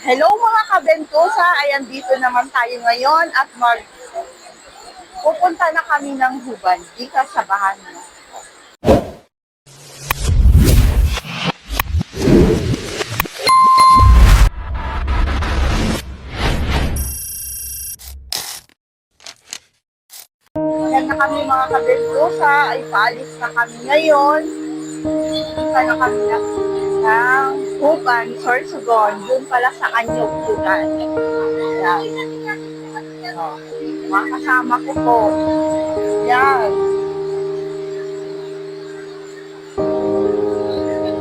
Hello mga kabentusa, ayan dito naman tayo ngayon at pupunta na kami ng Huban. Dito sa bahan mo. Ayan na kami mga kabentusa, ay paalis na kami ngayon. Punta na kami ng Huban, Sorsogon, dun pala sa Anyog Huban. Ayan. Oh, mga kasama ko po. Yan.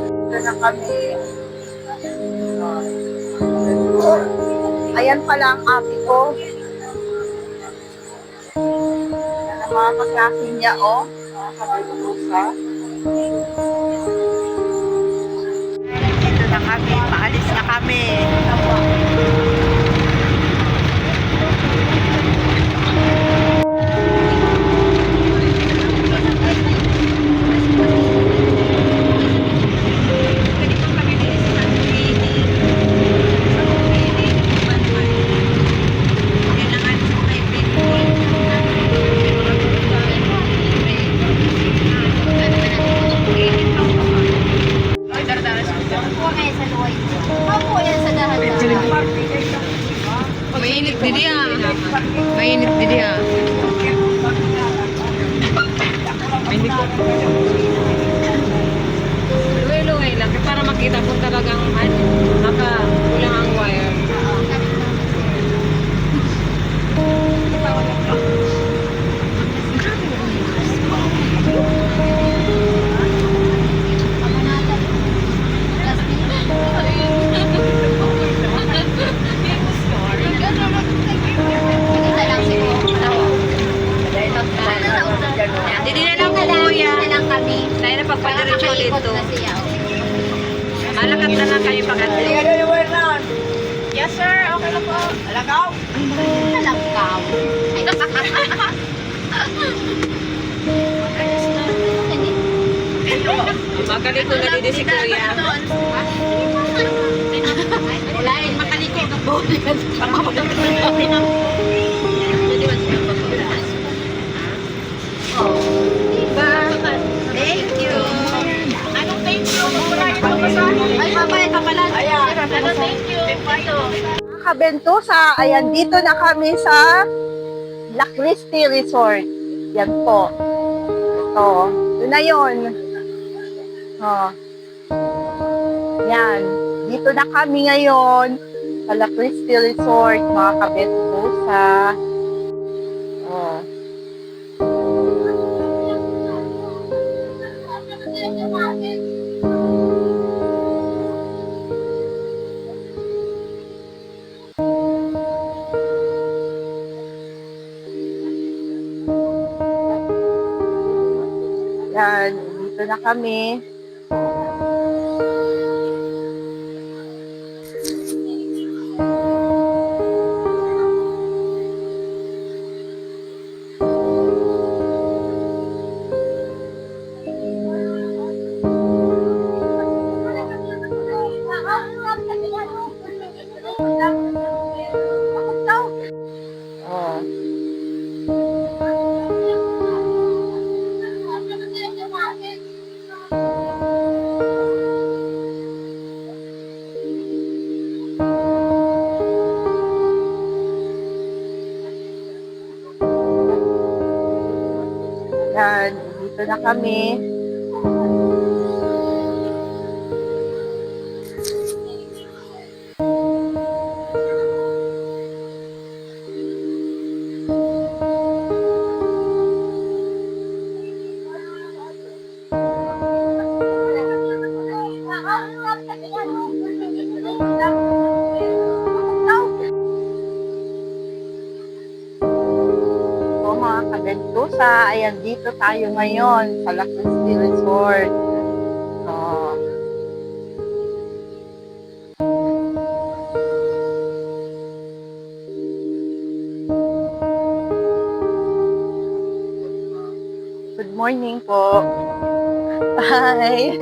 Dito na kami. Ayan pala ang ate ko. Yan ang mga kaklase niya, oh. Mga kabentusa. Dito na kami. Paalis na kami. Mainit din ah. Mainit din ah. Mainit. Luway-luway lang para makita kung talagang kulang ang wire. Hindi na lang po kuya. Dahil na pagpadiretso dito. Malakat na lang kayo pagkati. Yes, sir. Okay na po. Alagaw. Alagaw. Magaling ko na din si kuya. Wala eh, makaliko ka po. Thank you. Anong thank you? Ay, mamaya ka pala. Ayan. Ano thank you? Kabentusa, ayan, dito na kami sa La Cristi Resort. Yan po. Ito. Ito na yun. Oh. Yan. Dito na kami ngayon sa La Cristi Resort, mga kabentusa. Oh. Yan, dito na kami. Oh. Yan, dito na kami. Po mga kabentusa, ayan dito tayo ngayon sa La Cristi Resort. Oh. Good morning po. Bye.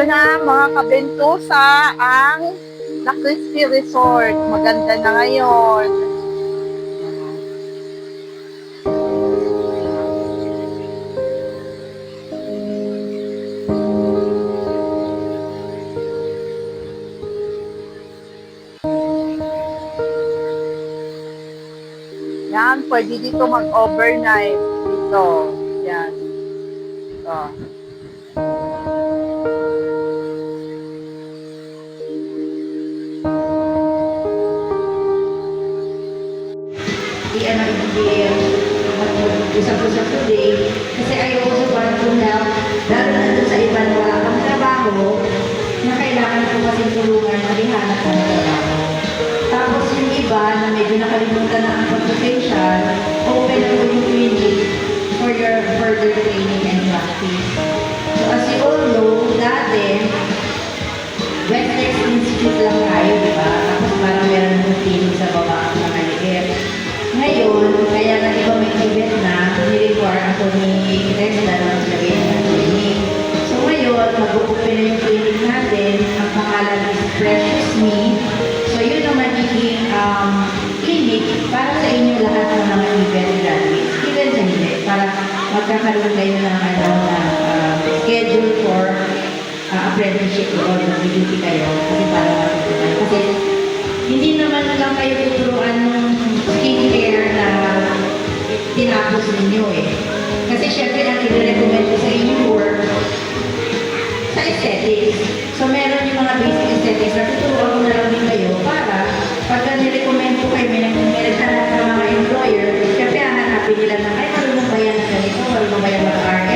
na mga kabentusa ang La Crispy Resort. Maganda na ngayon. Yan, pwede dito mag-overnight. Dito. Yan. Ito. Usap-usap today kasi ayoko sa kwarto na lalo na doon sa iba na wala kang trabaho na kailangan ko kasi tulungan na rihanap ng trabaho. Tapos yung iba na medyo nakalimutan na ang pag-potential, open na po yung clinic for your further training and practice. So as you all know, dati Westex Institute lang tayo, di ba? Tapos parang meron ng clinic sa baba ang mga liit. Ngayon, kaya nga iba may event na ni-require ako ni Tesla na maglagay ng clinic. So ngayon, mag-open na yung clinic natin. Ang pangalan is Precious Me. So yun ang magiging clinic para sa inyo lahat ng mga event graduates. Even sa hindi, para magkakaroon kayo ng schedule for apprenticeship o mag-duty kayo. Kasi para matutunan. Kasi hindi naman lang kayo tuturuan ng skincare na tinapos ninyo eh. Kasi syempre ang i-recommend ko sa inyo work sa aesthetics. So meron yung mga basic aesthetics na tuturuan ko na lang din kayo para pagka nirecommend ko kayo, may nagtanong ng mga employer, syempre hahanapin nila na ay marunong ba yan na ganito, marunong ba yan mag-RN,